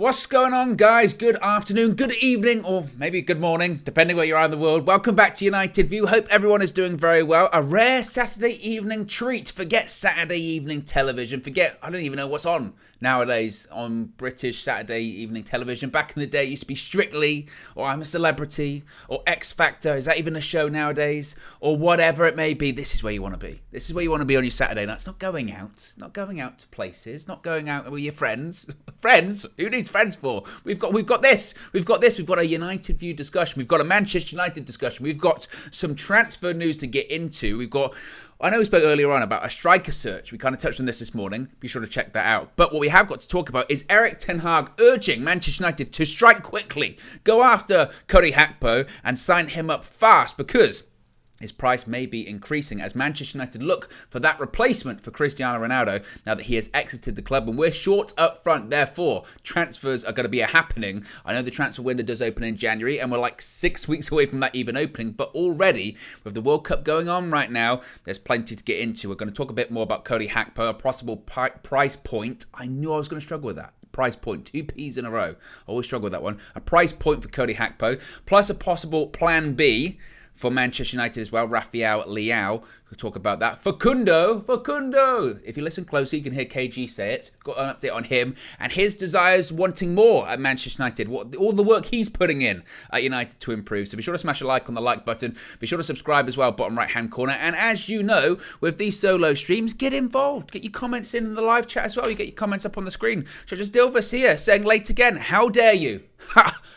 What's going on, guys? Good afternoon, good evening, or maybe good morning, depending where you are in the world. Welcome back to United View. Hope everyone is doing very well. A rare Saturday evening treat. Forget Saturday evening television. I don't even know what's on nowadays on British Saturday evening television. Back in the day, it used to be Strictly, or I'm a Celebrity, or X Factor. Is that even a show nowadays? Or whatever it may be. This is where you want to be. This is where you want to be on your Saturday nights. Not going out. Not going out to places. Not going out with your friends. Friends? Who needs friends for? We've got this. We've got a United View discussion. We've got a Manchester United discussion. We've got some transfer news to get into. I know we spoke earlier on about a striker search. We kind of touched on this morning. Be sure to check that out. But what we have got to talk about is Erik ten Hag urging Manchester United to strike quickly, go after Cody Gakpo and sign him up fast, because his price may be increasing as Manchester United look for that replacement for Cristiano Ronaldo now that he has exited the club, and we're short up front. Therefore, transfers are going to be a happening. I know the transfer window does open in January, and we're like 6 weeks away from that even opening. But already, with the World Cup going on right now, there's plenty to get into. We're going to talk a bit more about Cody Gakpo, a possible price point. I knew I was going to struggle with that. Price point, 2 P's in a row. I always struggle with that one. A price point for Cody Gakpo, plus a possible plan B for Manchester United as well. Leao, we'll talk about that. Facundo. If you listen closely, you can hear KG say it. Got an update on him and his desires wanting more at Manchester United. All the work he's putting in at United to improve. So be sure to smash a like on the like button. Be sure to subscribe as well, bottom right hand corner. And as you know, with these solo streams, get involved. Get your comments in the live chat as well. You get your comments up on the screen. So just Dilvis here saying late again. How dare you?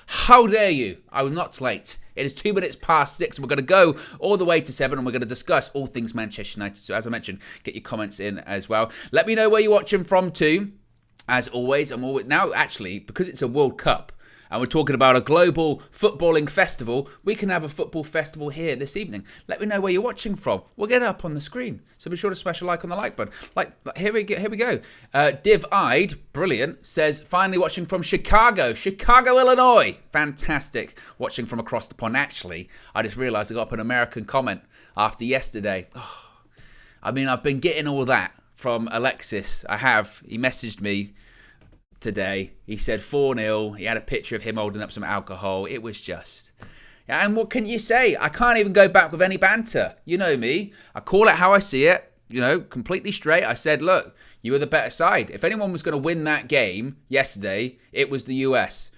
How dare you? I was not late. It is 2 minutes past 6. We're going to go all the way to 7 and we're going to discuss all things Manchester United. So as I mentioned, get your comments in as well. Let me know where you're watching from too. As always, now actually, because it's a World Cup and we're talking about a global footballing festival, we can have a football festival here this evening. Let me know where you're watching from. We'll get it up on the screen. So be sure to smash a like on the like button. Here we go. Div-eyed, brilliant, says, finally watching from Chicago, Illinois. Fantastic. Watching from across the pond. Actually, I just realised I got up an American comment after yesterday. I've been getting all that from Alexis. I have. He messaged me today. He said 4-0. He had a picture of him holding up some alcohol. It was just... Yeah, and what can you say? I can't even go back with any banter. You know me. I call it how I see it. Completely straight. I said, look, you were the better side. If anyone was going to win that game yesterday, it was the US.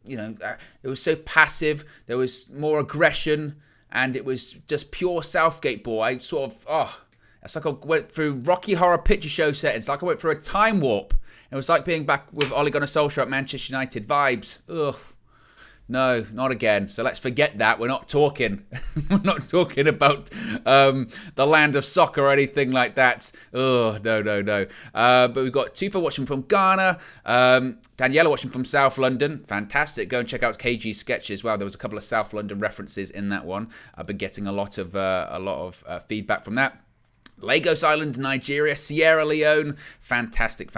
It was so passive. There was more aggression. And it was just pure Southgate ball. I sort of... It's like I went through Rocky Horror Picture Show set. It's like I went through a time warp. It was like being back with Ole Gunnar Solskjaer at Manchester United. Vibes. Ugh. No, not again. So let's forget that. We're not talking. We're not talking about the land of soccer or anything like that. Oh, no. But we've got Tufa watching from Ghana. Daniela watching from South London. Fantastic. Go and check out KG's sketch as well. There was a couple of South London references in that one. I've been getting a lot of feedback from that. Lagos Island, Nigeria, Sierra Leone. Fantastic.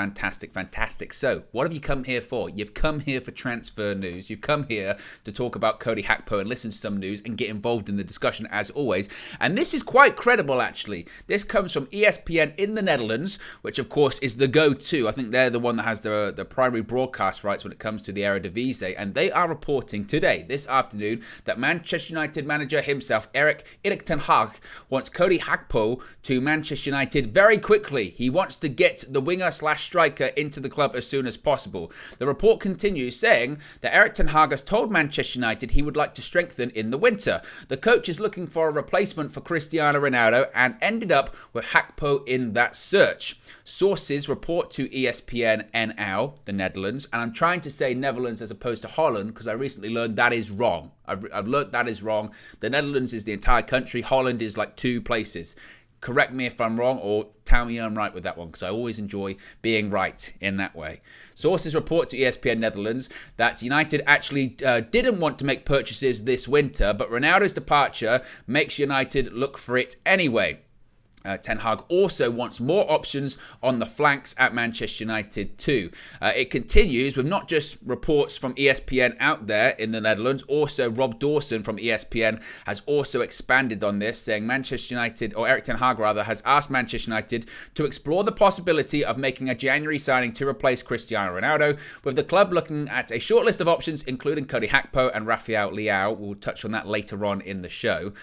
So, what have you come here for? You've come here for transfer news. You've come here to talk about Cody Gakpo and listen to some news and get involved in the discussion as always. And this is quite credible, actually. This comes from ESPN in the Netherlands, which of course is the go-to. I think they're the one that has the primary broadcast rights when it comes to the Eredivisie. And they are reporting today, this afternoon, that Manchester United manager himself, Erik ten Hag, wants Cody Gakpo to Manchester United very quickly. He wants to get the winger/striker into the club as soon as possible. The report continues saying that Erik ten Hag has told Manchester United he would like to strengthen in the winter. The coach is looking for a replacement for Cristiano Ronaldo and ended up with Gakpo in that search. Sources report to ESPN NL, the Netherlands, and I'm trying to say Netherlands as opposed to Holland because I recently learned that is wrong. I've learned that is wrong. The Netherlands is the entire country. Holland is like 2 places. Correct me if I'm wrong or tell me I'm right with that one because I always enjoy being right in that way. Sources report to ESPN Netherlands that United actually didn't want to make purchases this winter, but Ronaldo's departure makes United look for it anyway. Ten Hag also wants more options on the flanks at Manchester United too. It continues with not just reports from ESPN out there in the Netherlands, also Rob Dawson from ESPN has also expanded on this, saying Manchester United, or Erik Ten Hag rather, has asked Manchester United to explore the possibility of making a January signing to replace Cristiano Ronaldo, with the club looking at a short list of options including Cody Gakpo and Rafael Leao. We'll touch on that later on in the show.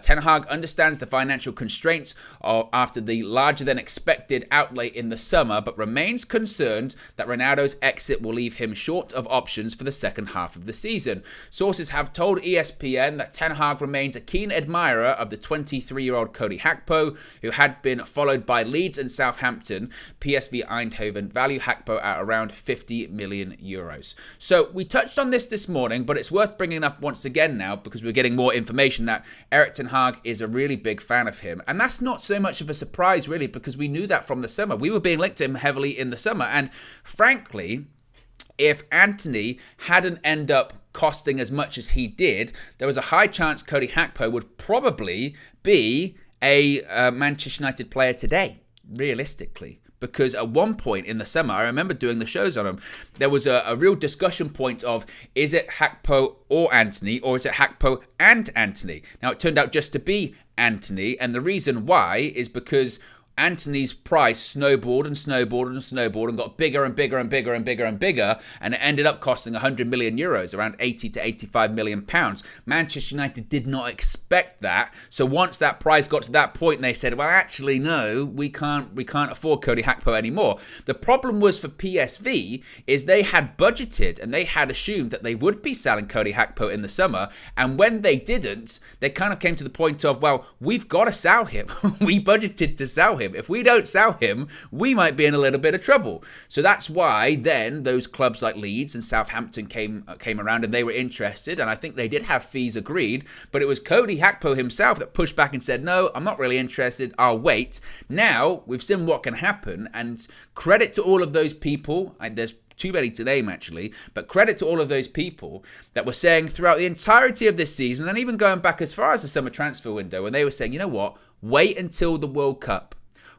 Ten Hag understands the financial constraints after the larger than expected outlay in the summer, but remains concerned that Ronaldo's exit will leave him short of options for the second half of the season. Sources have told ESPN that Ten Hag remains a keen admirer of the 23-year-old Cody Gakpo, who had been followed by Leeds and Southampton. PSV Eindhoven value Gakpo at around 50 million euros. So we touched on this morning, but it's worth bringing up once again now because we're getting more information that Erik Ten Hag is a really big fan of him. And that's not so much of a surprise, really, because we knew that from the summer. We were being linked to him heavily in the summer. And frankly, if Antony hadn't end up costing as much as he did, there was a high chance Cody Gakpo would probably be a Manchester United player today, realistically. Because at one point in the summer, I remember doing the shows on him, there was a real discussion point of, is it Gakpo or Antony, or is it Gakpo and Antony? Now, it turned out just to be Antony, and the reason why is because Antony's price snowballed and got bigger and bigger and bigger and bigger and bigger, and it ended up costing 100 million euros, around 80 to 85 million pounds. Manchester United did not expect that, so once that price got to that point, they said, well, actually, no, we can't afford Cody Gakpo anymore. The problem was for PSV is they had budgeted and they had assumed that they would be selling Cody Gakpo in the summer, and when they didn't, they kind of came to the point of, well, we've got to sell him. We budgeted to sell him. If we don't sell him, we might be in a little bit of trouble. So that's why then those clubs like Leeds and Southampton came around and they were interested, and I think they did have fees agreed, but it was Cody Gakpo himself that pushed back and said, no, I'm not really interested, I'll wait. Now, we've seen what can happen, and credit to all of those people, there's too many to name actually, but credit to all of those people that were saying throughout the entirety of this season, and even going back as far as the summer transfer window, when they were saying, you know what, wait until the World Cup.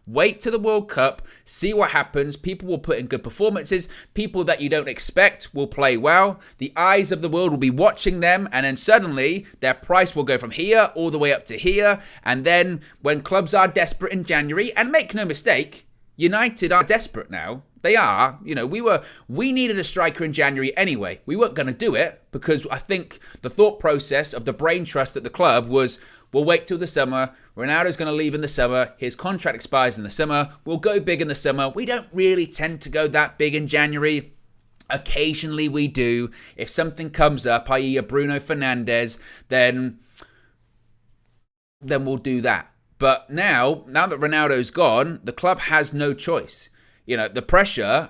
Wait to the World Cup, see what happens. People will put in good performances. People that you don't expect will play well. The eyes of the world will be watching them, and then suddenly their price will go from here all the way up to here. And then when clubs are desperate in January, and make no mistake, United are desperate now. They are. You know, we needed a striker in January anyway. We weren't going to do it because I think the thought process of the brain trust at the club was, we'll wait till the summer. Ronaldo's going to leave in the summer. His contract expires in the summer. We'll go big in the summer. We don't really tend to go that big in January. Occasionally we do. If something comes up, i.e. a Bruno Fernandes, then we'll do that. But now that Ronaldo's gone, the club has no choice. You know, the pressure,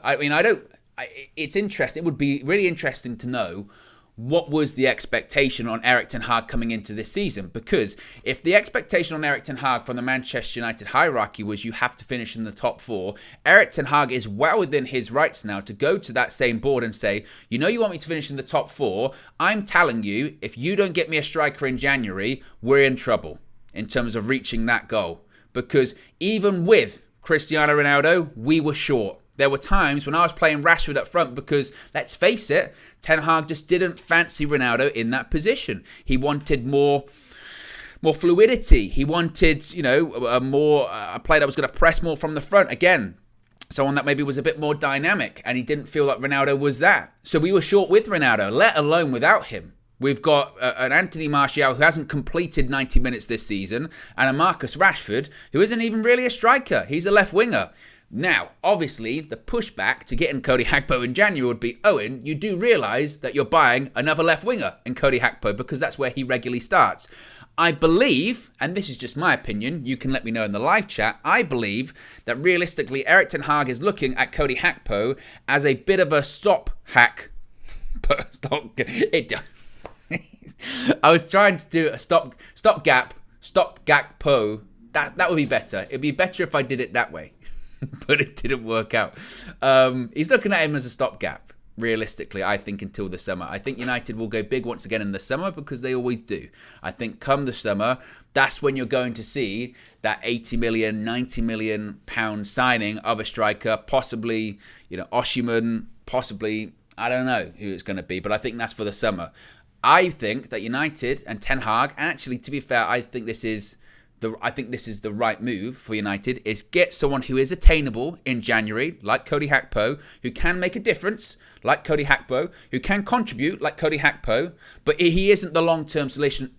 it's interesting. It would be really interesting to know what was the expectation on Erik Ten Hag coming into this season? Because if the expectation on Erik Ten Hag from the Manchester United hierarchy was you have to finish in the top four, Erik Ten Hag is well within his rights now to go to that same board and say, you know you want me to finish in the top four, I'm telling you, if you don't get me a striker in January, we're in trouble in terms of reaching that goal. Because even with Cristiano Ronaldo, we were short. There were times when I was playing Rashford up front because, let's face it, Ten Hag just didn't fancy Ronaldo in that position. He wanted more fluidity. He wanted, a player that was going to press more from the front. Again, someone that maybe was a bit more dynamic, and he didn't feel like Ronaldo was that. So we were short with Ronaldo, let alone without him. We've got an Anthony Martial who hasn't completed 90 minutes this season, and a Marcus Rashford who isn't even really a striker. He's a left winger. Now, obviously, the pushback to getting Cody Gakpo in January would be, Owen, you do realise that you're buying another left winger in Cody Gakpo because that's where he regularly starts. I believe, and this is just my opinion, you can let me know in the live chat, I believe that realistically Erik Ten Hag is looking at Cody Gakpo as a bit of a stop hack. I was trying to do a stop Gakpo. That would be better. It'd be better if I did it that way. But it didn't work out. He's looking at him as a stopgap. realistically, I think, until the summer. I think United will go big once again in the summer because they always do. I think come the summer, that's when you're going to see that 80 million, 90 million pound signing of a striker, possibly, Osimhen, possibly, I don't know who it's going to be, but I think that's for the summer. I think that United and Ten Hag, and actually, to be fair, I think this is the right move for United, is get someone who is attainable in January, like Cody Gakpo, who can make a difference, like Cody Gakpo, who can contribute, like Cody Gakpo, but he isn't the long-term solution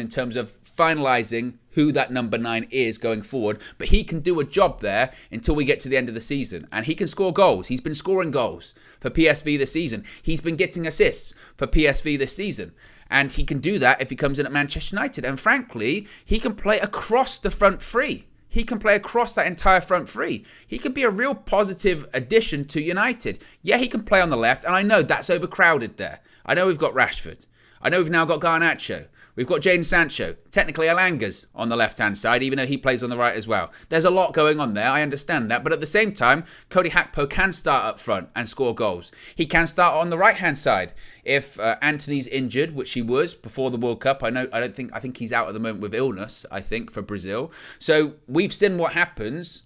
in terms of finalising who that number 9 is going forward, but he can do a job there until we get to the end of the season, and he can score goals. He's been scoring goals for PSV this season. He's been getting assists for PSV this season. And he can do that if he comes in at Manchester United. And frankly, he can play across the front three. He can play across that entire front three. He can be a real positive addition to United. Yeah, he can play on the left. And I know that's overcrowded there. I know we've got Rashford. I know we've now got Garnacho. We've got Jadon Sancho. Technically, Alanga's on the left-hand side, even though he plays on the right as well. There's a lot going on there. I understand that. But at the same time, Cody Gakpo can start up front and score goals. He can start on the right-hand side. If Antony's injured, which he was before the World Cup, I think he's out at the moment with illness, I think, for Brazil. So we've seen what happens.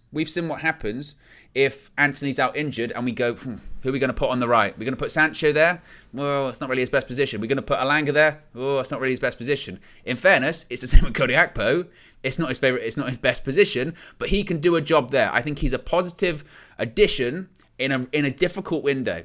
If Antony's out injured and we go, who are we going to put on the right? We're going to put Sancho there? Well, it's not really his best position. We're going to put Alanga there? Oh, it's not really his best position. In fairness, it's the same with Cody Gakpo. It's not his best position, but he can do a job there. I think he's a positive addition in a difficult window.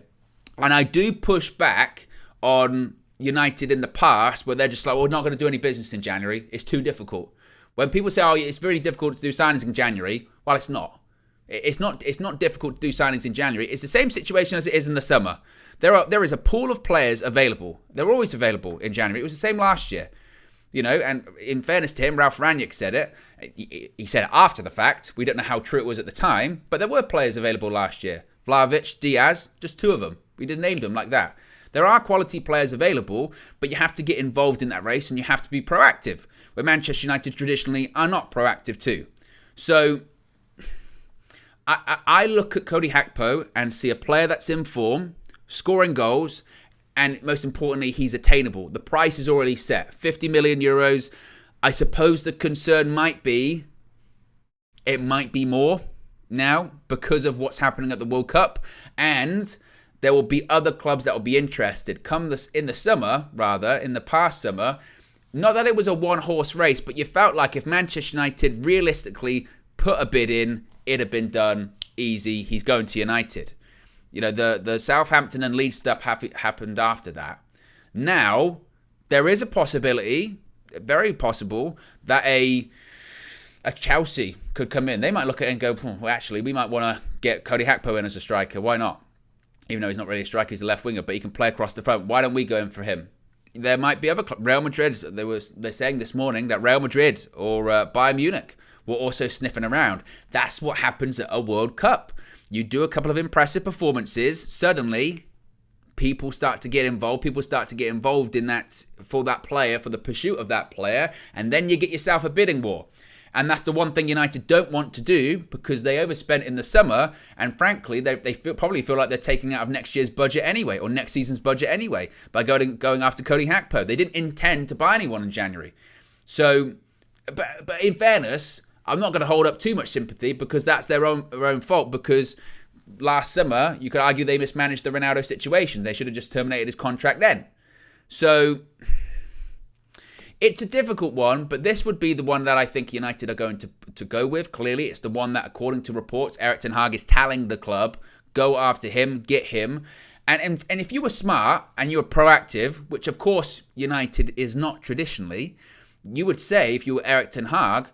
And I do push back on United in the past where they're just like, well, we're not going to do any business in January. It's too difficult. When people say, oh, it's really difficult to do signings in January, well, it's not. It's not difficult to do signings in January. It's the same situation as it is in the summer. There is a pool of players available. They're always available in January. It was the same last year. And in fairness to him, Ralph Rangnick said it. He said it after the fact. We don't know how true it was at the time, but there were players available last year. Vlahovic, Diaz, just 2 of them. We just named them like that. There are quality players available, but you have to get involved in that race and you have to be proactive, where Manchester United traditionally are not proactive too. So I look at Cody Gakpo and see a player that's in form, scoring goals, and most importantly, he's attainable. The price is already set, 50 million euros. I suppose the concern might be, it might be more now because of what's happening at the World Cup, and there will be other clubs that will be interested. In the past summer, not that it was a one-horse race, but you felt like if Manchester United realistically put a bid in, it'd have been done easy. He's going to United. The Southampton and Leeds stuff happened after that. Now, there is a possibility, very possible, that a Chelsea could come in. They might look at it and go, well, actually, we might want to get Cody Gakpo in as a striker. Why not? Even though he's not really a striker, he's a left winger, but he can play across the front. Why don't we go in for him? There might be other clubs. Real Madrid, they're saying this morning that Real Madrid or Bayern Munich were also sniffing around. That's what happens at a World Cup. You do a couple of impressive performances, suddenly people start to get involved. People start to get involved in that, for that player, for the pursuit of that player, and then you get yourself a bidding war. And that's the one thing United don't want to do because they overspent in the summer, and frankly, they probably feel like they're taking out of next year's budget anyway, or next season's budget anyway, by going after Cody Gakpo. They didn't intend to buy anyone in January. So, but in fairness, I'm not going to hold up too much sympathy because that's their own fault, because last summer, you could argue they mismanaged the Ronaldo situation. They should have just terminated his contract then. So it's a difficult one, but this would be the one that I think United are going to go with. Clearly, it's the one that, according to reports, Erik ten Hag is telling the club, go after him, get him. And if you were smart and you were proactive, which of course United is not traditionally, you would say, if you were Erik ten Hag,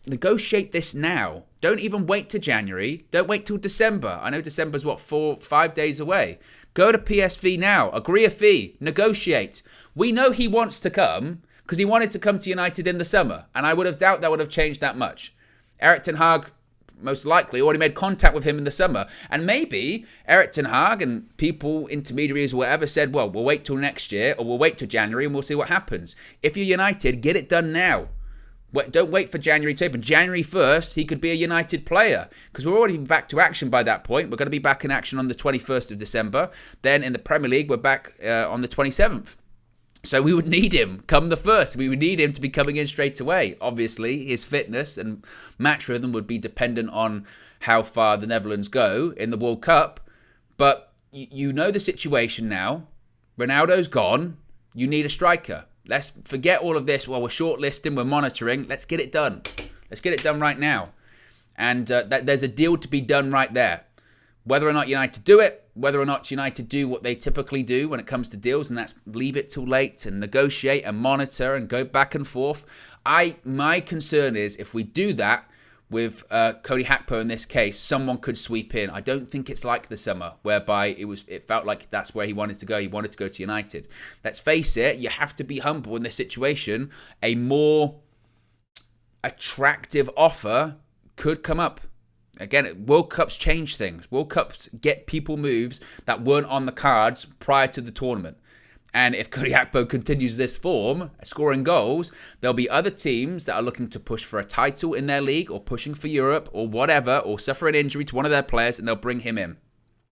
negotiate this now. Don't even wait to January. Don't wait till December. I know December's 5 days away. Go to PSV now. Agree a fee. Negotiate. We know he wants to come because he wanted to come to United in the summer, and I would have doubt that would have changed that much. Erik ten Hag most likely already made contact with him in the summer, and maybe Erik ten Hag and people, intermediaries or whatever, said, well, we'll wait till next year or we'll wait till January and we'll see what happens. If you're United, get it done now. Don't wait for January to open. January 1st, he could be a United player because we're already back to action by that point. We're going to be back in action on the 21st of December. Then in the Premier League, we're back on the 27th. So we would need him come the 1st. We would need him to be coming in straight away. Obviously, his fitness and match rhythm would be dependent on how far the Netherlands go in the World Cup. But you know the situation now. Ronaldo's gone. You need a striker. Let's forget all of this while we're shortlisting, we're monitoring. Let's get it done. Let's get it done right now. And there's a deal to be done right there. Whether or not United do it, whether or not United do what they typically do when it comes to deals, and that's leave it till late and negotiate and monitor and go back and forth. My concern is if we do that with Cody Gakpo in this case, someone could sweep in. I don't think it's like the summer whereby it felt like that's where he wanted to go. He wanted to go to United. Let's face it, you have to be humble in this situation. A more attractive offer could come up. Again, World Cups change things. World Cups get people moves that weren't on the cards prior to the tournament. And if Cody Gakpo continues this form, scoring goals, there'll be other teams that are looking to push for a title in their league or pushing for Europe or whatever, or suffer an injury to one of their players and they'll bring him in.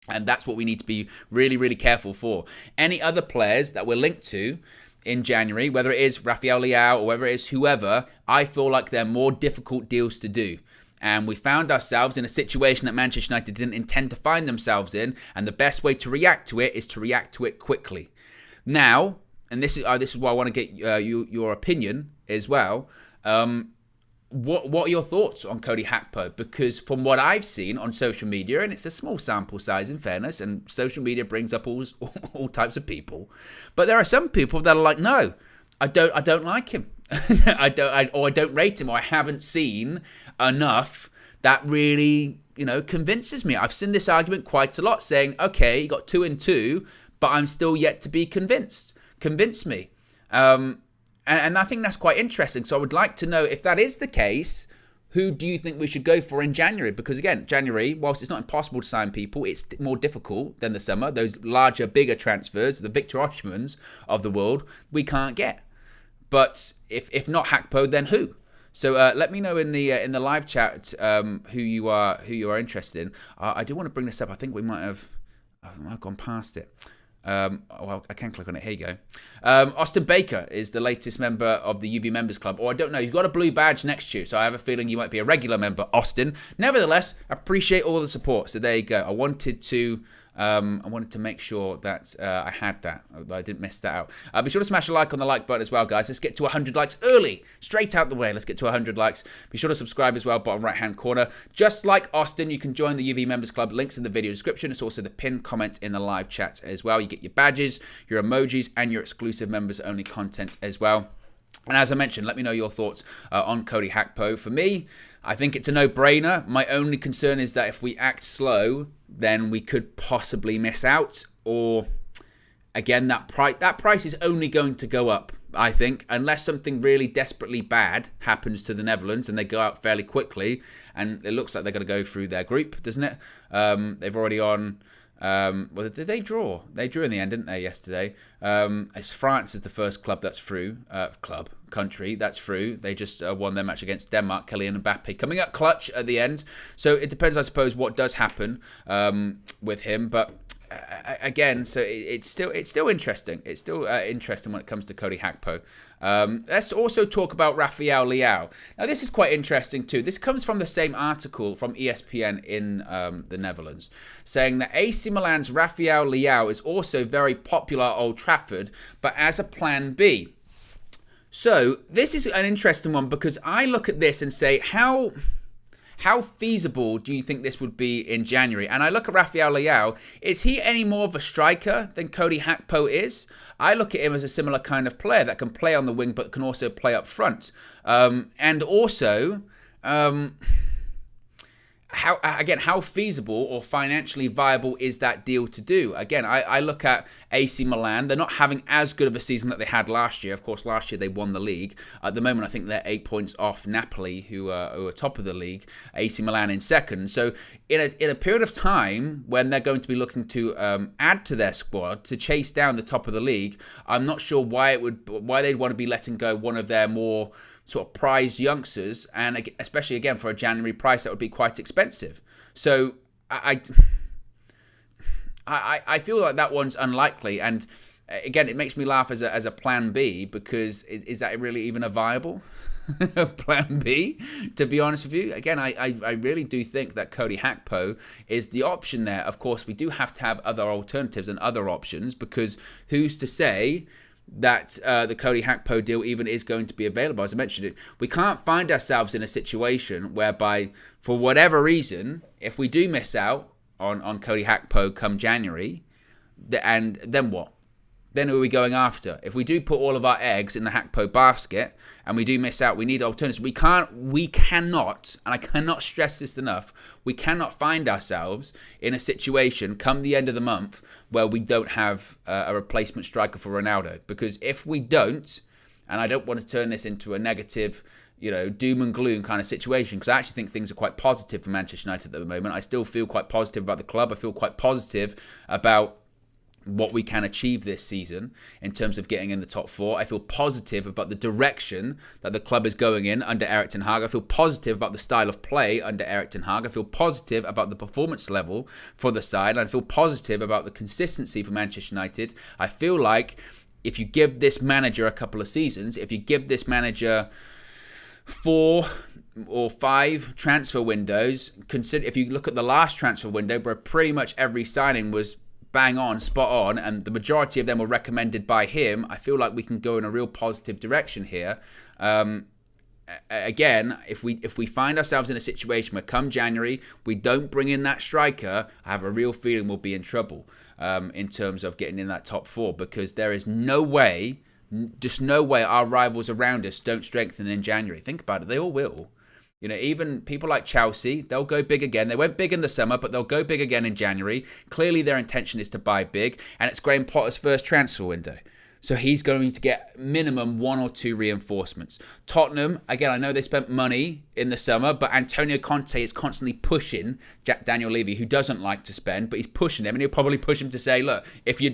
And that's what we need to be really, really careful for. Any other players that we're linked to in January, whether it is Rafael Leao or whether it is whoever, I feel like they're more difficult deals to do. And we found ourselves in a situation that Manchester United didn't intend to find themselves in. And the best way to react to it is to react to it quickly. Now, and this is why I want to get your opinion as well. What are your thoughts on Cody Gakpo? Because from what I've seen on social media, and it's a small sample size in fairness, and social media brings up all types of people, but there are some people that are like, no, I don't like him. I don't rate him, or I haven't seen enough that really, convinces me. I've seen this argument quite a lot, saying, okay, you got 2 and 2, but I'm still yet to be convinced. Convince me. And I think that's quite interesting. So I would like to know, if that is the case, who do you think we should go for in January? Because again, January, whilst it's not impossible to sign people, it's more difficult than the summer. Those larger, bigger transfers, the Victor Osimhens of the world, we can't get. But if not Gakpo, then who? So let me know in the live chat who you are interested in. I do want to bring this up. I think we might have gone past it. Well, I can click on it. Here you go. Austin Baker is the latest member of the UB Members Club. Or I don't know. You've got a blue badge next to you, so I have a feeling you might be a regular member, Austin. Nevertheless, appreciate all the support. So there you go. I wanted to make sure that I had that. I didn't miss that out. Be sure to smash a like on the like button as well, guys. Let's get to 100 likes early. Straight out the way. Let's get to 100 likes. Be sure to subscribe as well, bottom right-hand corner. Just like Austin, you can join the UB Members Club. Links in the video description. It's also the pinned comment in the live chat as well. You get your badges, your emojis, and your exclusive members-only content as well. And as I mentioned, let me know your thoughts on Cody Gakpo. For me, I think it's a no-brainer. My only concern is that if we act slow, then we could possibly miss out. Or, again, that price is only going to go up, I think, unless something really desperately bad happens to the Netherlands and they go out fairly quickly. And it looks like they're going to go through their group, doesn't it? They've already on... well, did they draw? They drew in the end, didn't they, yesterday? It's France is the first club that's through. Country that's through. They just won their match against Denmark. Kylian Mbappe coming up clutch at the end. So it depends, I suppose, what does happen with him. But again, so it's still interesting. It's still interesting when it comes to Cody Gakpo. Let's also talk about Rafael Leao. Now, this is quite interesting too. This comes from the same article from ESPN in the Netherlands, saying that AC Milan's Rafael Leao is also very popular at Old Trafford, but as a plan B. So this is an interesting one because I look at this and say, how feasible do you think this would be in January? And I look at Rafael Leao. Is he any more of a striker than Cody Gakpo is? I look at him as a similar kind of player that can play on the wing but can also play up front. And also... How feasible or financially viable is that deal to do? Again, I look at AC Milan. They're not having as good of a season that they had last year. Of course, last year they won the league. At the moment, I think they're 8 points off Napoli, who are top of the league. AC Milan in second. So in a period of time when they're going to be looking to add to their squad to chase down the top of the league, I'm not sure why they'd want to be letting go one of their more sort of prized youngsters, and especially again for a January price that would be quite expensive. So I feel like that one's unlikely, and again, it makes me laugh as a plan B, because is that really even a viable plan B, to be honest with you? Again, I really do think that Cody Gakpo is the option there. Of course, we do have to have other alternatives and other options, because who's to say that the Cody Gakpo deal even is going to be available? As I mentioned it, we can't find ourselves in a situation whereby, for whatever reason, if we do miss out on Cody Gakpo come January, and then what? Then who are we going after? If we do put all of our eggs in the Gakpo basket and we do miss out, we need alternatives. We cannot, and I cannot stress this enough, we cannot find ourselves in a situation come the end of the month where we don't have a replacement striker for Ronaldo. Because if we don't, and I don't want to turn this into a negative, doom and gloom kind of situation, because I actually think things are quite positive for Manchester United at the moment. I still feel quite positive about the club. I feel quite positive about what we can achieve this season in terms of getting in the top four. I feel positive about the direction that the club is going in under Erik ten Hag. I feel positive about the style of play under Erik ten Hag. I feel positive about the performance level for the side. I feel positive about the consistency for Manchester United. I feel like if you give this manager a couple of seasons, if you give this manager 4 or 5 transfer windows, consider if you look at the last transfer window where pretty much every signing was bang on, spot on, and the majority of them were recommended by him, I feel like we can go in a real positive direction here. Again, if we find ourselves in a situation where come January we don't bring in that striker, I have a real feeling we'll be in trouble in terms of getting in that top 4, because there is no way, just no way our rivals around us don't strengthen in January. Think about it, they all will. Even people like Chelsea, they'll go big again. They went big in the summer, but they'll go big again in January. Clearly, their intention is to buy big, and it's Graham Potter's first transfer window. So he's going to get minimum 1 or 2 reinforcements. Tottenham, again, I know they spent money in the summer, but Antonio Conte is constantly pushing Daniel Levy, who doesn't like to spend, but he's pushing him, and he'll probably push him to say, look, if you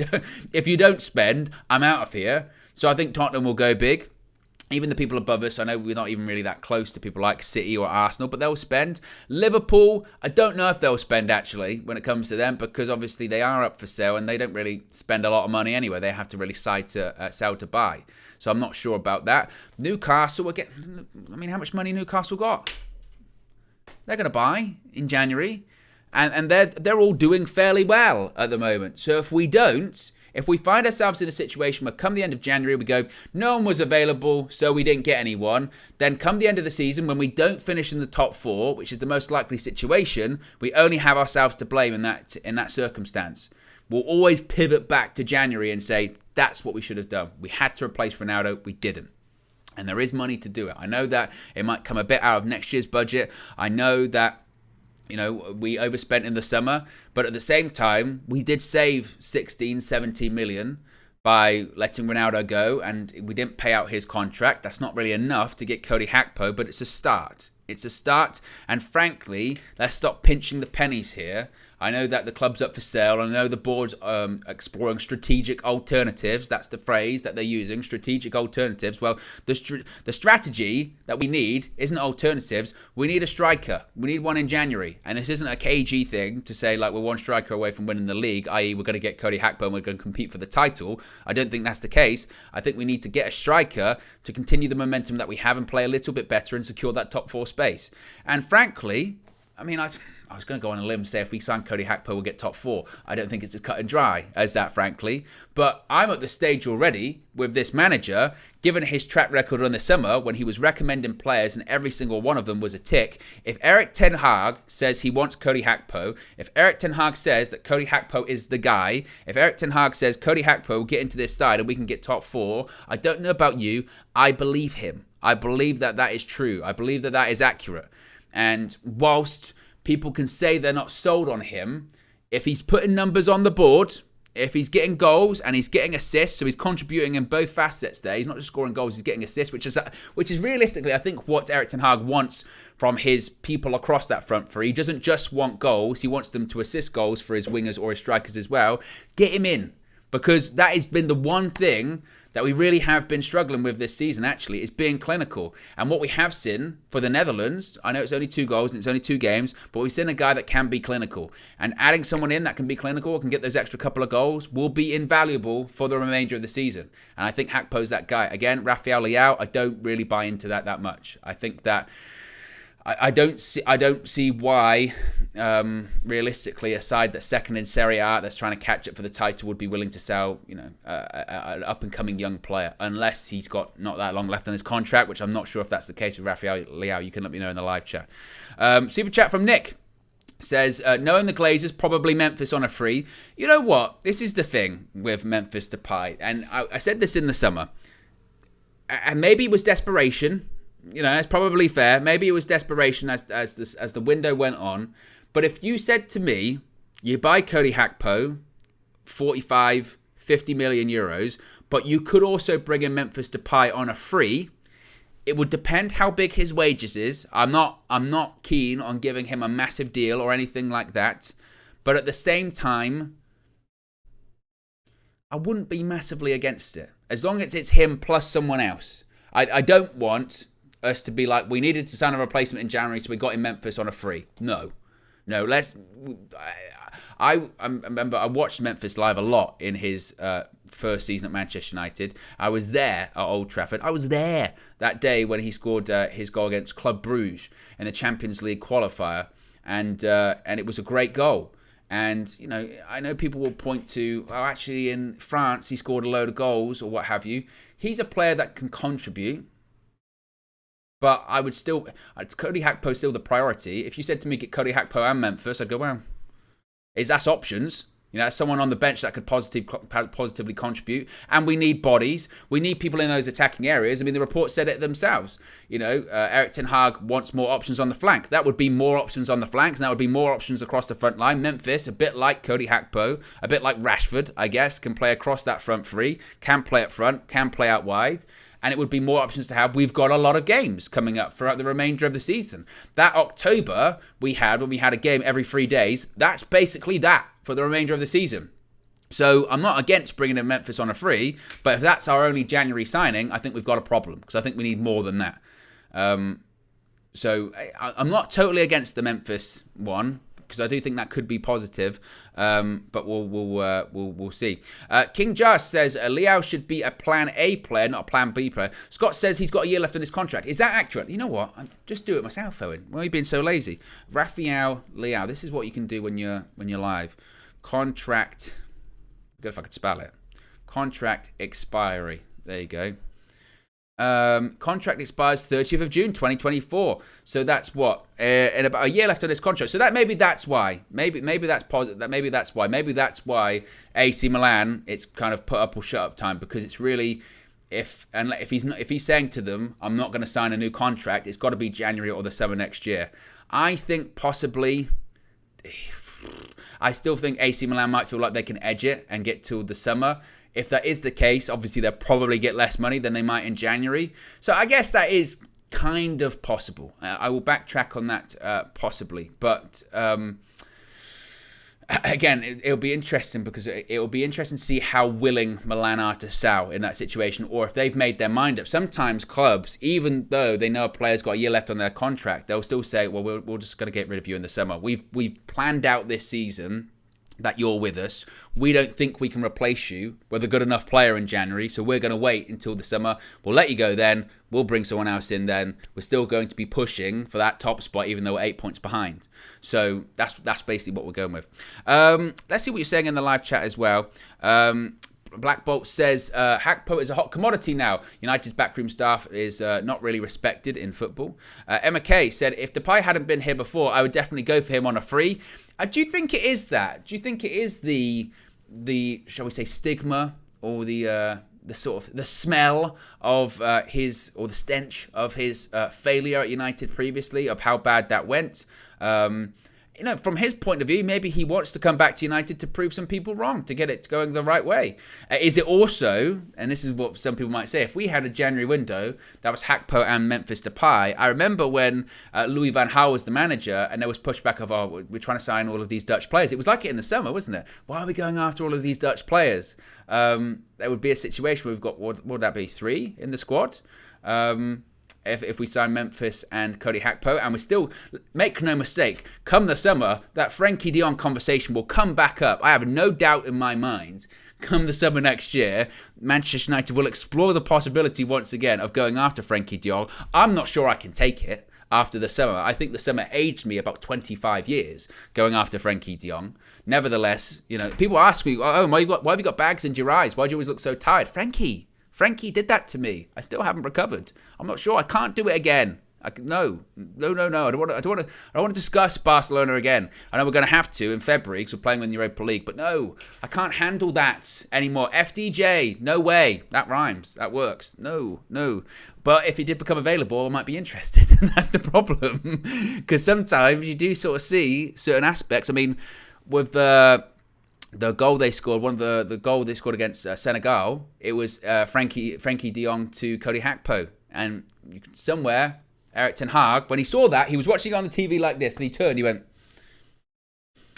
don't spend, I'm out of here. So I think Tottenham will go big. Even the people above us, I know we're not even really that close to people like City or Arsenal, but they'll spend. Liverpool, I don't know if they'll spend actually when it comes to them, because obviously they are up for sale and they don't really spend a lot of money anyway. They have to really sell to buy. So I'm not sure about that. Newcastle, how much money Newcastle got? They're going to buy in January, and they're all doing fairly well at the moment. So if we find ourselves in a situation where come the end of January we go, no one was available, so we didn't get anyone, then come the end of the season when we don't finish in the top 4, which is the most likely situation, we only have ourselves to blame in that circumstance. We'll always pivot back to January and say, that's what we should have done. We had to replace Ronaldo, we didn't. And there is money to do it. I know that it might come a bit out of next year's budget. I know that we overspent in the summer, but at the same time, we did save 16, 17 million by letting Ronaldo go, and we didn't pay out his contract. That's not really enough to get Cody Gakpo, but it's a start. It's a start, and frankly, let's stop pinching the pennies here. I know that the club's up for sale. I know the board's exploring strategic alternatives. That's the phrase that they're using, strategic alternatives. Well, the strategy that we need isn't alternatives. We need a striker. We need one in January. And this isn't a KG thing to say like we're one striker away from winning the league, i.e. we're going to get Cody Gakpo and we're going to compete for the title. I don't think that's the case. I think we need to get a striker to continue the momentum that we have and play a little bit better and secure that top 4 space. And frankly, I was going to go on a limb and say if we sign Cody Gakpo, we'll get top 4. I don't think it's as cut and dry as that, frankly. But I'm at the stage already with this manager, given his track record in the summer when he was recommending players and every single one of them was a tick. If Erik ten Hag says he wants Cody Gakpo, if Erik ten Hag says that Cody Gakpo is the guy, if Erik ten Hag says Cody Gakpo will get into this side and we can get top 4, I don't know about you, I believe him. I believe that is true. I believe that is accurate. And whilst people can say they're not sold on him, if he's putting numbers on the board, if he's getting goals and he's getting assists, so he's contributing in both facets there. He's not just scoring goals, he's getting assists, which is realistically, I think, what Erik ten Hag wants from his people across that front three. He doesn't just want goals, he wants them to assist goals for his wingers or his strikers as well. Get him in. Because that has been the one thing that we really have been struggling with this season, actually, is being clinical. And what we have seen for the Netherlands, I know it's only 2 goals and it's only 2 games, but we've seen a guy that can be clinical. And adding someone in that can be clinical, can get those extra couple of goals, will be invaluable for the remainder of the season. And I think Gakpo's that guy. Again, Rafael Leao, I don't really buy into that much. I think that I don't see why, realistically, a side that's second in Serie A that's trying to catch up for the title would be willing to sell, an up-and-coming young player, unless he's got not that long left on his contract, which I'm not sure if that's the case with Rafael Leao. You can let me know in the live chat. Super chat from Nick says, knowing the Glazers, probably Memphis on a free. You know what? This is the thing with Memphis Depay, and I said this in the summer, and maybe it was desperation. It's probably fair. Maybe it was desperation as the window went on. But if you said to me, you buy Cody Gakpo, 45, 50 million euros, but you could also bring in Memphis Depay on a free, it would depend how big his wages is. I'm not keen on giving him a massive deal or anything like that. But at the same time, I wouldn't be massively against it. As long as it's him plus someone else. I don't want us to be like, we needed to sign a replacement in January, so we got in Memphis on a free. No. I remember I watched Memphis live a lot in his first season at Manchester United. I was there at Old Trafford. I was there that day when he scored his goal against Club Brugge in the Champions League qualifier, and it was a great goal. And, I know people will point to, actually in France he scored a load of goals or what have you. He's a player that can contribute. But I would still, Cody Gakpo still the priority. If you said to me, get Cody Gakpo and Memphis, I'd go, well, that's options. Someone on the bench that could positively contribute. And we need bodies. We need people in those attacking areas. I mean, the report said it themselves. Erik ten Hag wants more options on the flank. That would be more options on the flanks, and that would be more options across the front line. Memphis, a bit like Cody Gakpo, a bit like Rashford, I guess, can play across that front three, can play up front, can play out wide. And it would be more options to have. We've got a lot of games coming up throughout the remainder of the season. That October we had, when we had a game every 3 days, that's basically that for the remainder of the season. So I'm not against bringing in Memphis on a free, but if that's our only January signing, I think we've got a problem, because I think we need more than that. So I'm not totally against the Memphis one, because I do think that could be positive, but we'll see. King Just says Leao should be a Plan A player, not a Plan B player. Scott says he's got a year left on his contract. Is that accurate? You know what? I'll just do it myself, Owen. Why are you being so lazy? Rafael Leao. This is what you can do when you're live. Contract. Good if I could spell it. Contract expiry. There you go. Contract expires 30th of June 2024. So that's what, in about a year left on this contract. So that's why. Maybe that's positive. Maybe that's why AC Milan, it's kind of put up or shut up time, because it's really, if he's saying to them, I'm not going to sign a new contract, it's got to be January or the summer next year. I think possibly. I still think AC Milan might feel like they can edge it and get till the summer. If that is the case, obviously they'll probably get less money than they might in January. So I guess that is kind of possible. I will backtrack on that possibly. But again, it'll be interesting, because it'll be interesting to see how willing Milan are to sell in that situation, or if they've made their mind up. Sometimes clubs, even though they know a player's got a year left on their contract, they'll still say, well, we're just going to get rid of you in the summer. We've planned out this season that you're with us. We don't think we can replace you with a good enough player in January, so we're going to wait until the summer. We'll let you go then. We'll bring someone else in then. We're still going to be pushing for that top spot, even though we're 8 points behind. So that's basically what we're going with. Let's see what you're saying in the live chat as well. Black Bolt says, Gakpo is a hot commodity now. United's backroom staff is not really respected in football. Emma Kay said, if Depay hadn't been here before, I would definitely go for him on a free. Do you think it is that? Do you think it is the shall we say, stigma, or the sort of the smell of his, or the stench of his failure at United previously, of how bad that went? from his point of view, maybe he wants to come back to United to prove some people wrong, to get it going the right way. Is it also, and this is what some people might say, if we had a January window that was Gakpo and Memphis Depay, I remember when Louis van Gaal was the manager and there was pushback of, we're trying to sign all of these Dutch players. It was like it in the summer, wasn't it? Why are we going after all of these Dutch players? There would be a situation where we've got, what would that be, 3 in the squad? If we sign Memphis and Cody Gakpo, and we still, make no mistake, come the summer, that Frenkie de Jong conversation will come back up. I have no doubt in my mind, come the summer next year, Manchester United will explore the possibility once again of going after Frenkie de Jong. I'm not sure I can take it after the summer. I think the summer aged me about 25 years going after Frenkie de Jong. Nevertheless, people ask me, why have you got bags in your eyes? Why do you always look so tired? Frankie did that to me. I still haven't recovered. I'm not sure. I can't do it again. No. I don't want to discuss Barcelona again. I know we're going to have to in February because we're playing in the Europa League. But no, I can't handle that anymore. FDJ, no way. That rhymes. That works. No. But if he did become available, I might be interested. And that's the problem. Because sometimes you do sort of see certain aspects. I mean, with the goal they scored, one of the goal they scored against Senegal, it was Frenkie de Jong to Cody Gakpo. And somewhere, Erik ten Hag, when he saw that, he was watching it on the TV like this, and he turned, he went,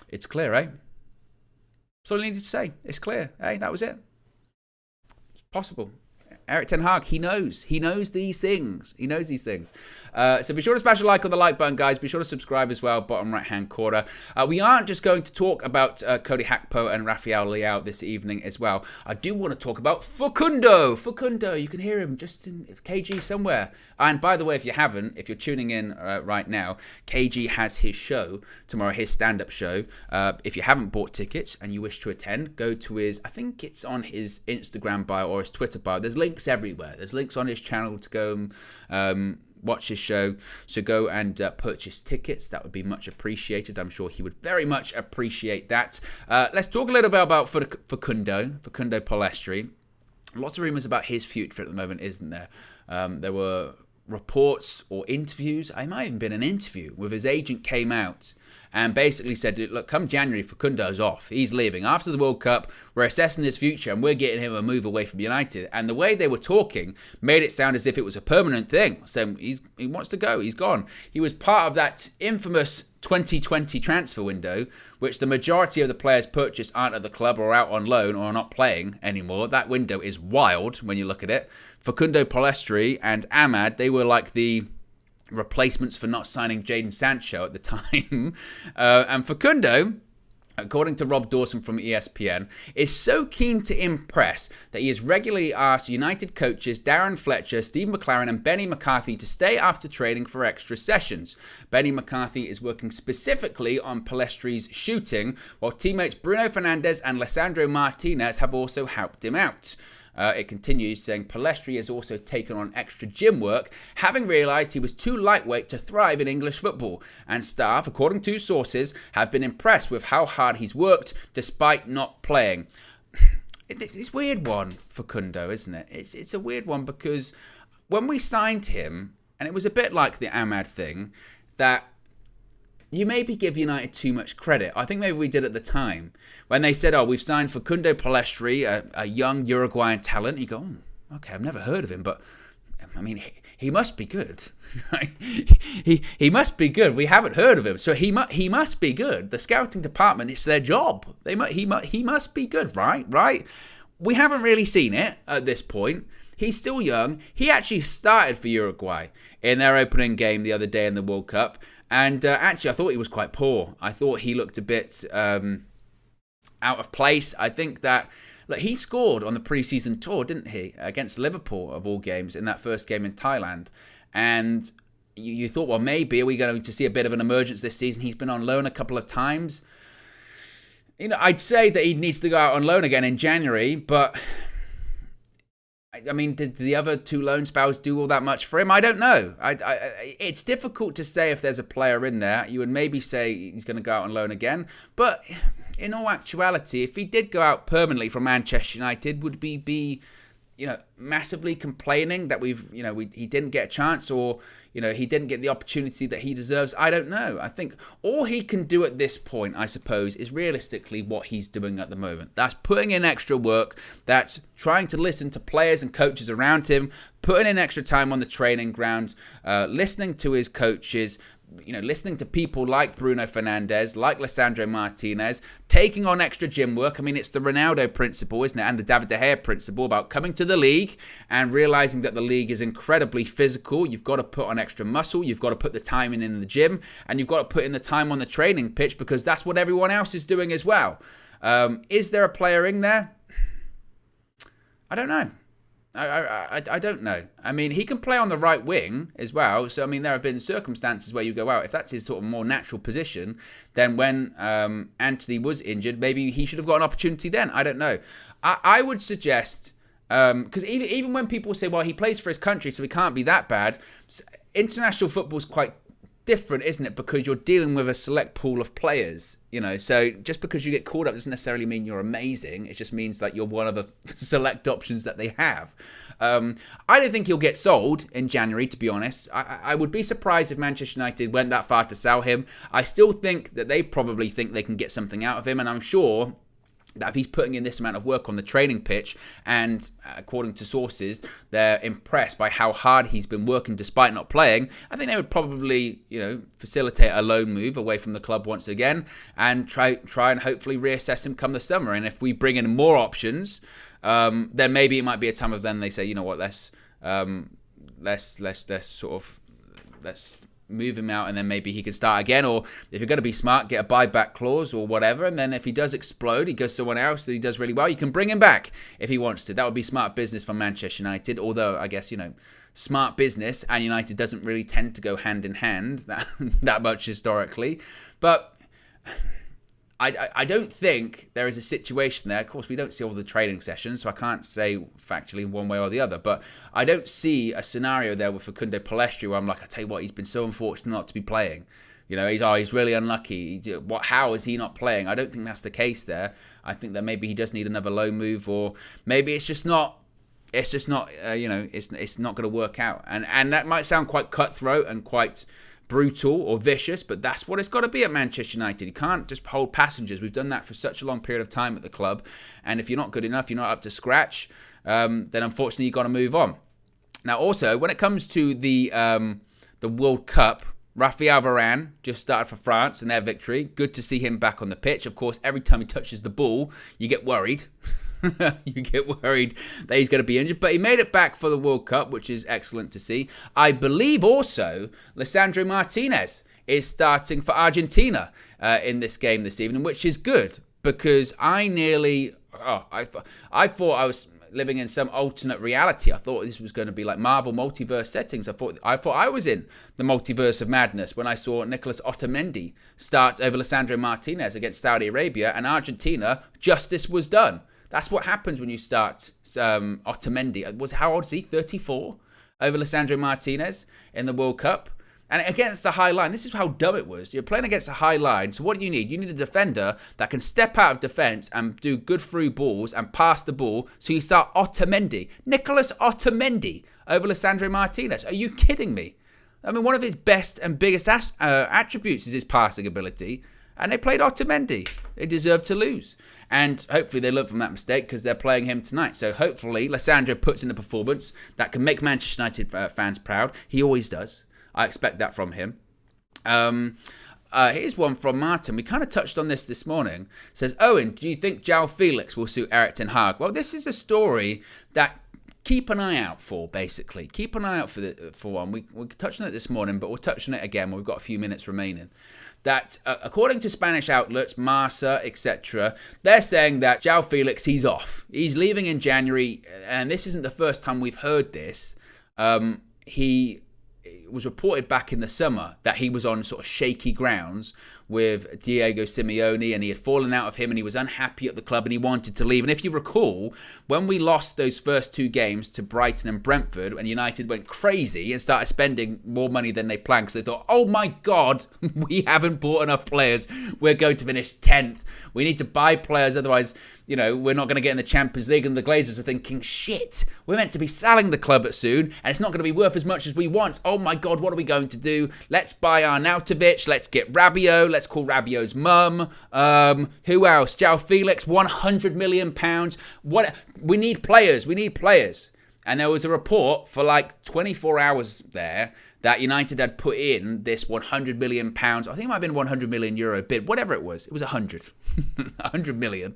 it's clear, eh? That's all he needed to say. It's clear, eh? That was it. It's possible. Erik ten Hag, he knows these things. So be sure to smash a like on the like button, guys. Be sure to subscribe as well, bottom right-hand corner. We aren't just going to talk about Cody Gakpo and Rafael Leao this evening as well. I do want to talk about Facundo. You can hear him just in KG somewhere. And by the way, if you're tuning in right now, KG has his show tomorrow, his stand-up show. If you haven't bought tickets and you wish to attend, go to I think it's on his Instagram bio or his Twitter bio. There's links everywhere. There's links on his channel to go watch his show. So go and purchase tickets. That would be much appreciated. I'm sure he would very much appreciate that. Let's talk a little bit about Facundo Pellistri. Lots of rumours about his future at the moment, isn't there? There were reports or interviews. I might have even been an interview with his agent came out and basically said, look, come January, Facundo's off. He's leaving. After the World Cup, we're assessing his future and we're getting him a move away from United. And the way they were talking made it sound as if it was a permanent thing. So he wants to go. He's gone. He was part of that infamous 2020 transfer window, which the majority of the players purchased aren't at the club or out on loan or are not playing anymore. That window is wild when you look at it. Facundo Pellistri and Ahmad, they were like the replacements for not signing Jadon Sancho at the time. And Facundo, according to Rob Dawson from ESPN, is so keen to impress that he has regularly asked United coaches Darren Fletcher, Steve McLaren and Benny McCarthy to stay after training for extra sessions. Benny McCarthy is working specifically on Pellistri's shooting, while teammates Bruno Fernandes and Lisandro Martinez have also helped him out. It continues saying Pellistri has also taken on extra gym work, having realised he was too lightweight to thrive in English football, and staff, according to sources, have been impressed with how hard he's worked despite not playing. It's a weird one, Facundo, isn't it? It's a weird one because when we signed him, and it was a bit like the Ahmad thing, that you maybe give United too much credit. I think maybe we did at the time. When they said, we've signed Facundo Pellistri, a young Uruguayan talent. You go, okay, I've never heard of him, but I mean, he must be good. he must be good. We haven't heard of him, so he must be good. The scouting department, it's their job. He must be good, right? We haven't really seen it at this point. He's still young. He actually started for Uruguay in their opening game the other day in the World Cup. And actually, I thought he was quite poor. I thought he looked a bit out of place. I think that he scored on the pre-season tour, didn't he? Against Liverpool, of all games, in that first game in Thailand. And you thought, well, maybe are we going to see a bit of an emergence this season? He's been on loan a couple of times. I'd say that he needs to go out on loan again in January, but I mean, did the other two loan spells do all that much for him? I don't know. It's difficult to say if there's a player in there. You would maybe say he's going to go out on loan again. But in all actuality, if he did go out permanently from Manchester United, would be massively complaining that he didn't get a chance, or he didn't get the opportunity that he deserves. I don't know. I think all he can do at this point, I suppose, is realistically what he's doing at the moment. That's putting in extra work. That's trying to listen to players and coaches around him, putting in extra time on the training ground, listening to his coaches, listening to people like Bruno Fernandes, like Lisandro Martinez, taking on extra gym work. I mean, it's the Ronaldo principle, isn't it? And the David De Gea principle about coming to the league and realizing that the league is incredibly physical. You've got to put on extra muscle. You've got to put the time in the gym, and you've got to put in the time on the training pitch, because that's what everyone else is doing as well. Is there a player in there? I don't know. I don't know. I mean, he can play on the right wing as well. So, I mean, there have been circumstances where you go, well, if that's his sort of more natural position, then when Antony was injured, maybe he should have got an opportunity then. I don't know. I would suggest, because even when people say, well, he plays for his country, so he can't be that bad, international football is quite different, isn't it? Because you're dealing with a select pool of players, so just because you get called up doesn't necessarily mean you're amazing. It just means that you're one of the select options that they have. I don't think he'll get sold in January, to be honest. I would be surprised if Manchester United went that far to sell him. I still think that they probably think they can get something out of him, and I'm sure that if he's putting in this amount of work on the training pitch, and according to sources, they're impressed by how hard he's been working despite not playing, I think they would probably, facilitate a loan move away from the club once again, and try and hopefully reassess him come the summer. And if we bring in more options, then maybe it might be a time of then they say, you know what, let's move him out, and then maybe he can start again. Or if you're going to be smart, get a buyback clause or whatever, and then if he does explode, he goes to someone else that he does really well, you can bring him back if he wants to. That would be smart business from Manchester United, although I guess smart business and United doesn't really tend to go hand in hand that much historically. But I don't think there is a situation there. Of course, we don't see all the training sessions, so I can't say factually one way or the other. But I don't see a scenario there with Facundo Pellistri where I'm like, I tell you what, he's been so unfortunate not to be playing. He's really unlucky. How is he not playing? I don't think that's the case there. I think that maybe he does need another loan move, or maybe it's just not. It's just not. It's not going to work out. And that might sound quite cutthroat and quite brutal or vicious, but that's what it's got to be at Manchester United. You can't just hold passengers. We've done that for such a long period of time at the club, and if you're not good enough, you're not up to scratch, then unfortunately you've got to move on. Now, also, when it comes to the World Cup, Raphael Varane just started for France and their victory. Good to see him back on the pitch. Of course, every time he touches the ball, you get worried. You get worried that he's going to be injured, but he made it back for the World Cup, which is excellent to see. I believe also Lisandro Martinez is starting for Argentina in this game this evening, which is good, because I thought I was living in some alternate reality. I thought this was going to be like Marvel multiverse settings. I thought I was in the multiverse of madness when I saw Nicolas Otamendi start over Lisandro Martinez against Saudi Arabia, and Argentina, justice was done. That's what happens when you start Otamendi. How old is he? 34? Over Lisandro Martinez in the World Cup. And against the high line, this is how dumb it was. You're playing against a high line, so what do you need? You need a defender that can step out of defence and do good through balls and pass the ball. So you start Otamendi. Nicolas Otamendi over Lisandro Martinez. Are you kidding me? I mean, one of his best and biggest attributes is his passing ability. And they played Otamendi. They deserve to lose. And hopefully they learn from that mistake, because they're playing him tonight. So hopefully Lisandro puts in a performance that can make Manchester United fans proud. He always does. I expect that from him. Here's one from Martin. We kind of touched on this morning. It says, Owen, do you think Joao Felix will suit Erik ten Hag? Well, this is a story that keep an eye out for, basically. Keep an eye out for one. We touched on it this morning, but we'll touch on it again when we've got a few minutes remaining. That according to Spanish outlets, Marca, etc., they're saying that Joao Felix, he's off. He's leaving in January, and this isn't the first time we've heard this. was reported back in the summer that he was on sort of shaky grounds with Diego Simeone, and he had fallen out of him and he was unhappy at the club and he wanted to leave. And if you recall, when we lost those first 2 games to Brighton and Brentford, and United went crazy and started spending more money than they planned because they thought, oh my God, we haven't bought enough players. We're going to finish 10th. We need to buy players, otherwise, we're not going to get in the Champions League. And the Glazers are thinking, shit, we're meant to be selling the club soon and it's not going to be worth as much as we want. Oh my God, what are we going to do? Let's buy Arnautovic. Let's get Rabiot. Let's call Rabiot's mum. Who else? Joao Felix, £100 million. What? We need players. And there was a report for like 24 hours there that United had put in this £100 million. I think it might have been €100 million bid, whatever it was. It was 100. 100 million.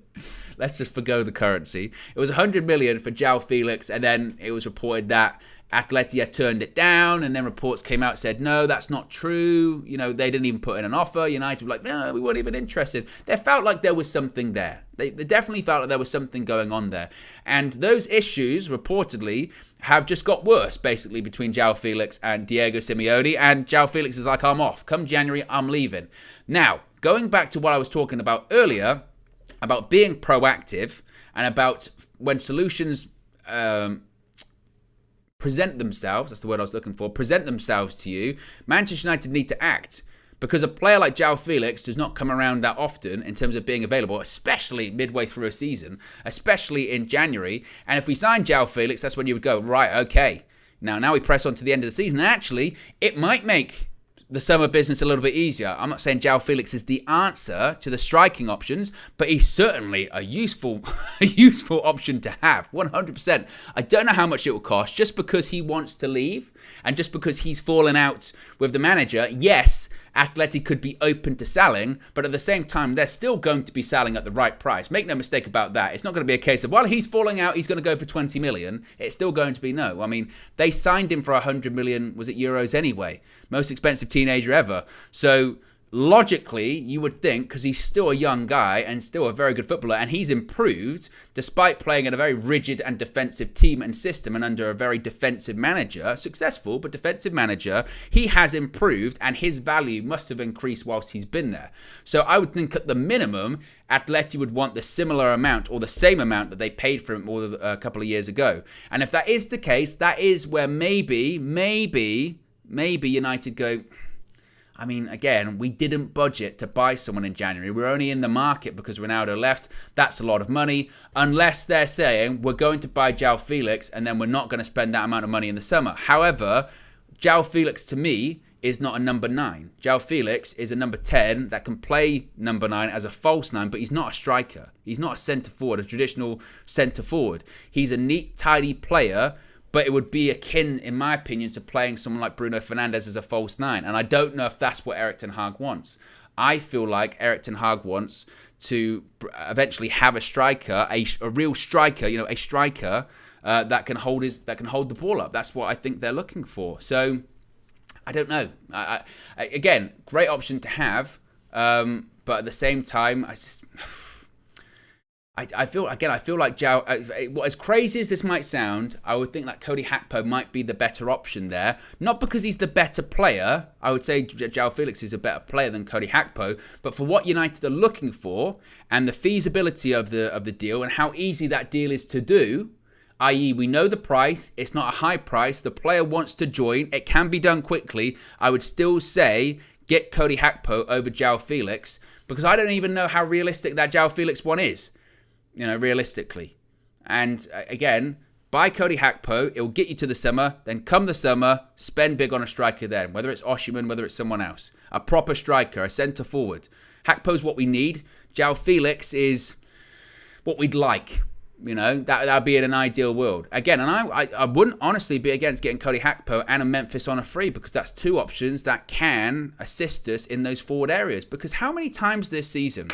Let's just forgo the currency. It was 100 million for Joao Felix, and then it was reported that Atleti had turned it down, and then reports came out said, no, that's not true. They didn't even put in an offer. United were like, no, we weren't even interested. They felt like there was something there. They definitely felt like there was something going on there. And those issues, reportedly, have just got worse, basically, between Joao Felix and Diego Simeone. And Joao Felix is like, I'm off. Come January, I'm leaving. Now, going back to what I was talking about earlier, about being proactive and about when solutions present themselves, that's the word I was looking for, present themselves to you, Manchester United need to act. Because a player like Joao Felix does not come around that often in terms of being available, especially midway through a season, especially in January. And if we sign Joao Felix, that's when you would go, right, okay. Now we press on to the end of the season. And actually, it might make the summer business a little bit easier. I'm not saying Joao Felix is the answer to the striking options, but he's certainly a useful option to have, 100%. I don't know how much it will cost, just because he wants to leave and just because he's fallen out with the manager. Yes, Atleti could be open to selling, but at the same time, they're still going to be selling at the right price. Make no mistake about that. It's not going to be a case of, well, he's falling out, he's going to go for 20 million. It's still going to be no. I mean, they signed him for 100 million, was it euros anyway? Most expensive teenager ever. So logically, you would think, because he's still a young guy and still a very good footballer, and he's improved despite playing in a very rigid and defensive team and system and under a very defensive manager, successful but defensive manager, he has improved and his value must have increased whilst he's been there. So I would think at the minimum, Atleti would want the similar amount or the same amount that they paid for him a couple of years ago. And if that is the case, that is where maybe United go, I mean, again, we didn't budget to buy someone in January. We're only in the market because Ronaldo left. That's a lot of money. Unless they're saying we're going to buy Joao Felix and then we're not going to spend that amount of money in the summer. However, Joao Felix to me is not a number 9. Joao Felix is a number 10 that can play number 9 as a false 9, but he's not a striker. He's not a centre forward, a traditional centre forward. He's a neat, tidy player, but it would be akin, in my opinion, to playing someone like Bruno Fernandes as a false 9. And I don't know if that's what Erik ten Hag wants. I feel like Erik ten Hag wants to eventually have a striker, a real striker, a striker that can hold the ball up. That's what I think they're looking for. So I don't know. Again, great option to have, but at the same time, I feel like Joao, as crazy as this might sound, I would think that Cody Gakpo might be the better option there. Not because he's the better player. I would say Joao Felix is a better player than Cody Gakpo. But for what United are looking for and the feasibility of the deal and how easy that deal is to do, i.e. we know the price, it's not a high price, the player wants to join, it can be done quickly, I would still say get Cody Gakpo over Joao Felix, because I don't even know how realistic that Joao Felix one is. Realistically. And again, buy Cody Gakpo, it will get you to the summer, then come the summer, spend big on a striker then, whether it's Osimhen, whether it's someone else. A proper striker, a centre forward. Gakpo's what we need. Joao Felix is what we'd like. That'd be in an ideal world. Again, and I wouldn't honestly be against getting Cody Gakpo and a Memphis on a free, because that's two options that can assist us in those forward areas. Because how many times this season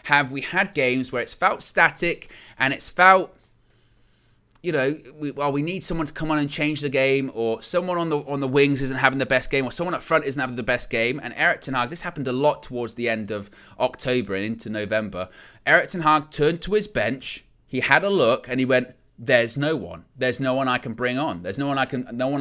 have we had games where it's felt static and it's felt, we need someone to come on and change the game, or someone on the wings isn't having the best game, or someone up front isn't having the best game. And Erik ten Hag, this happened a lot towards the end of October and into November. Erik ten Hag turned to his bench, he had a look and he went, there's no one. There's no one I can bring on. There's no one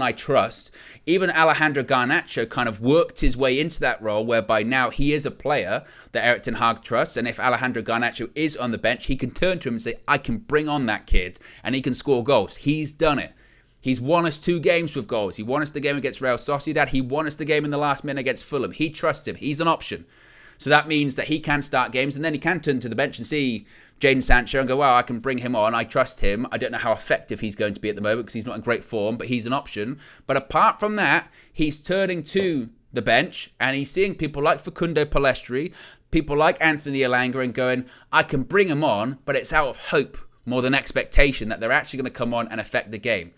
I trust. Even Alejandro Garnacho kind of worked his way into that role, whereby now he is a player that Erik ten Hag trusts. And if Alejandro Garnacho is on the bench, he can turn to him and say, I can bring on that kid and he can score goals. He's done it. He's won us 2 games with goals. He won us the game against Real Sociedad. He won us the game in the last minute against Fulham. He trusts him. He's an option. So that means that he can start games, and then he can turn to the bench and see Jadon Sancho and go, wow, I can bring him on. I trust him. I don't know how effective he's going to be at the moment because he's not in great form, but he's an option. But apart from that, he's turning to the bench and he's seeing people like Facundo Pellistri, people like Anthony Elanga, and going, I can bring him on, but it's out of hope more than expectation that they're actually going to come on and affect the game.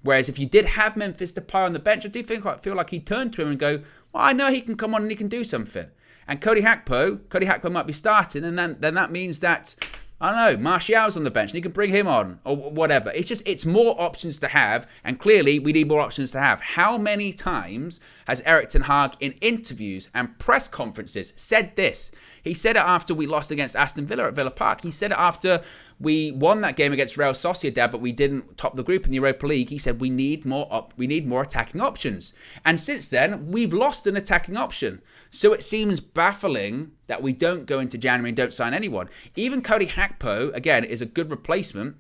Whereas if you did have Memphis Depay on the bench, I do feel like he'd turn to him and go, well, I know he can come on and he can do something. And Cody Gakpo might be starting, and then that means that, I don't know, Martial's on the bench and you can bring him on or whatever. It's more options to have, and clearly we need more options to have. How many times has Erik ten Hag in interviews and press conferences said this? He said it after we lost against Aston Villa at Villa Park. He said it after we won that game against Real Sociedad, but we didn't top the group in the Europa League. He said we need more attacking options. And since then, we've lost an attacking option. So it seems baffling that we don't go into January and don't sign anyone. Even Cody Gakpo, again, is a good replacement.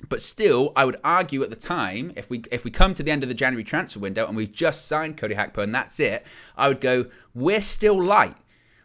But still, I would argue at the time, if we come to the end of the January transfer window and we've just signed Cody Gakpo and that's it, I would go, we're still light.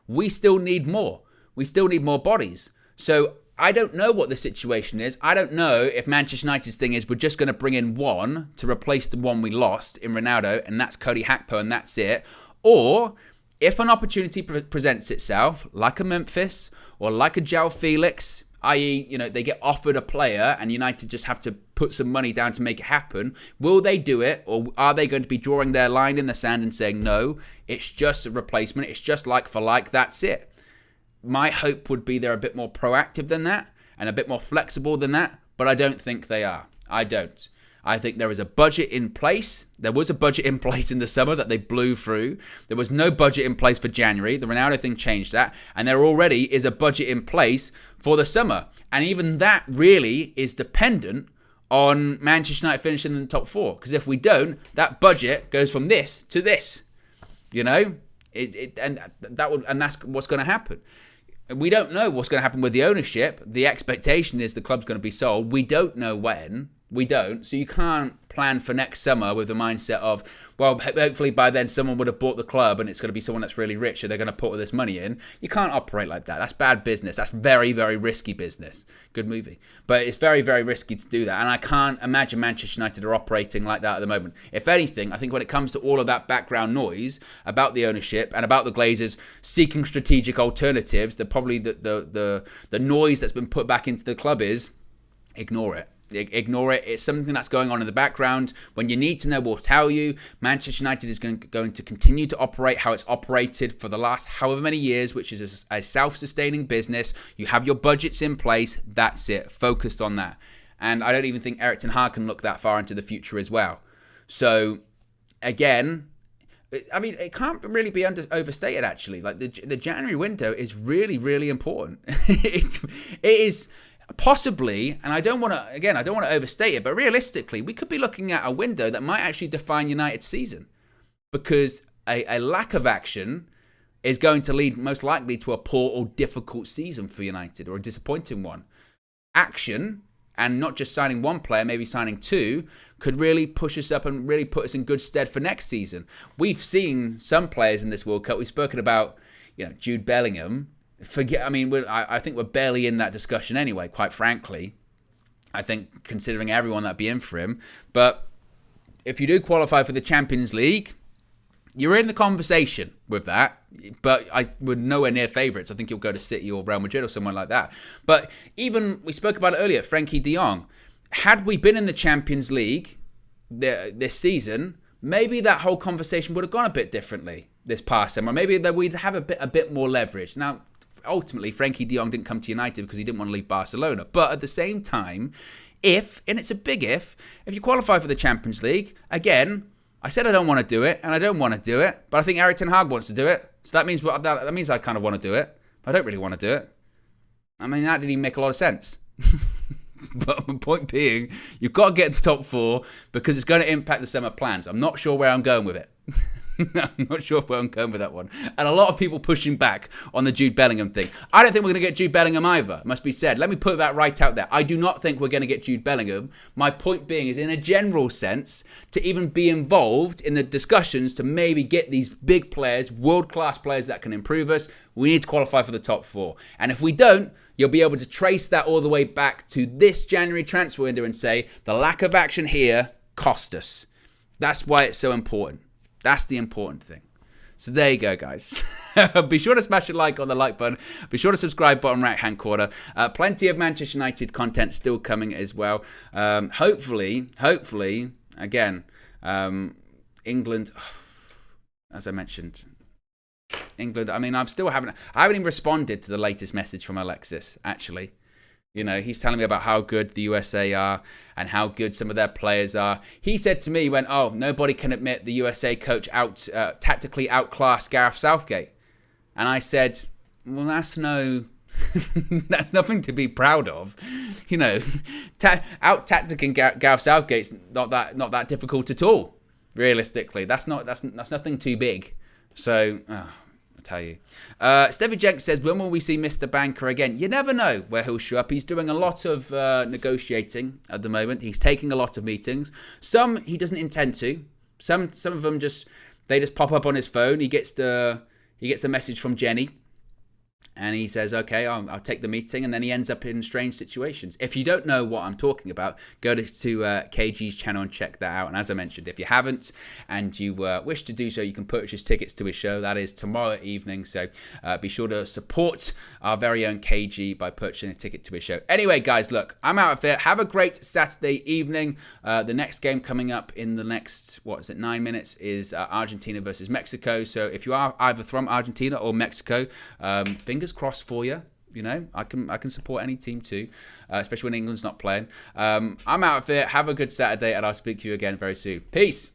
We still need more. We still need more bodies. So I don't know what the situation is. I don't know if Manchester United's thing is we're just going to bring in one to replace the one we lost in Ronaldo, and that's Cody Gakpo, and that's it. Or if an opportunity presents itself, like a Memphis or like a Joao Felix, i.e., they get offered a player and United just have to put some money down to make it happen, will they do it, or are they going to be drawing their line in the sand and saying, no, it's just a replacement, it's just like for like, that's it? My hope would be they're a bit more proactive than that and a bit more flexible than that, but I don't think they are. I don't. I think there is a budget in place. There was a budget in place in the summer that they blew through. There was no budget in place for January. The Ronaldo thing changed that. And there already is a budget in place for the summer. And even that really is dependent on Manchester United finishing in the top 4. Because if we don't, that budget goes from this to this. And that's what's going to happen. We don't know what's going to happen with the ownership. The expectation is the club's going to be sold. We don't know when. We don't. So you can't plan for next summer with the mindset of, well, hopefully by then someone would have bought the club and it's going to be someone that's really rich, so they're going to put all this money in. You can't operate like that. That's bad business. That's very, very risky business. Good movie. But it's very, very risky to do that. And I can't imagine Manchester United are operating like that at the moment. If anything, I think when it comes to all of that background noise about the ownership and about the Glazers seeking strategic alternatives, the noise that's been put back into the club is ignore it. Ignore it. It's something that's going on in the background. When you need to know, we'll tell you. Manchester United is going to continue to operate how it's operated for the last however many years, which is a self-sustaining business. You have your budgets in place. That's it. Focused on that. And I don't even think Erik ten Hag can look that far into the future as well. So, again, I mean, it can't really be overstated, actually. Like, the January window is really, really important. It is possibly, and I don't want to overstate it, but realistically, we could be looking at a window that might actually define United's season, because a lack of action is going to lead most likely to a poor or difficult season for United, or a disappointing one. Action, and not just signing one player, maybe signing 2, could really push us up and really put us in good stead for next season. We've seen some players in this World Cup. We've spoken about, Jude Bellingham. I think we're barely in that discussion anyway, quite frankly. I think considering everyone that'd be in for him. But if you do qualify for the Champions League, you're in the conversation with that. But we're nowhere near favourites. I think you'll go to City or Real Madrid or someone like that. But even, we spoke about it earlier, Frankie de Jong. Had we been in the Champions League this season, maybe that whole conversation would have gone a bit differently this past summer. Maybe that we'd have a bit more leverage. Now, ultimately, Frankie de Jong didn't come to United because he didn't want to leave Barcelona. But at the same time, and it's a big if you qualify for the Champions League, again, I said I don't want to do it, and I don't want to do it, but I think Erik ten Hag wants to do it. So that means I kind of want to do it. I don't really want to do it. I mean, that didn't even make a lot of sense. But my point being, you've got to get the top 4 because it's going to impact the summer plans. I'm not sure where I'm going with it. I'm not sure where I'm going with that one. And a lot of people pushing back on the Jude Bellingham thing. I don't think we're going to get Jude Bellingham either, must be said. Let me put that right out there. I do not think we're going to get Jude Bellingham. My point being is, in a general sense, to even be involved in the discussions to maybe get these big players, world-class players that can improve us, we need to qualify for the top 4. And if we don't, you'll be able to trace that all the way back to this January transfer window and say, the lack of action here cost us. That's why it's so important. That's the important thing. So there you go, guys. Be sure to smash a like on the like button. Be sure to subscribe, bottom right-hand corner. Plenty of Manchester United content still coming as well. Hopefully, again, England, as I mentioned, England, I mean, I haven't even responded to the latest message from Alexis, actually. You know, he's telling me about how good the USA are and how good some of their players are. He said to me, he went, oh, nobody can admit the USA coach tactically outclassed Gareth Southgate. And I said, well, that's nothing to be proud of. You know, out-tacticing Gareth Southgate's not that difficult at all, realistically. That's nothing too big. So, I tell you. Stevie Jenks says, when will we see Mr. Banker again? You never know where he'll show up. He's doing a lot of negotiating at the moment. He's taking a lot of meetings. Some he doesn't intend to. Some of them just pop up on his phone. He gets the message from Jenny. And he says, okay, I'll take the meeting. And then he ends up in strange situations. If you don't know what I'm talking about, go to KG's channel and check that out. And as I mentioned, if you haven't and you wish to do so, you can purchase tickets to his show. That is tomorrow evening. So be sure to support our very own KG by purchasing a ticket to his show. Anyway, guys, look, I'm out of here. Have a great Saturday evening. The next game coming up in the next, 9 minutes is Argentina versus Mexico. So if you are either from Argentina or Mexico, fingers crossed for you. You know, I can support any team too, especially when England's not playing. I'm out of here. Have a good Saturday, and I'll speak to you again very soon. Peace.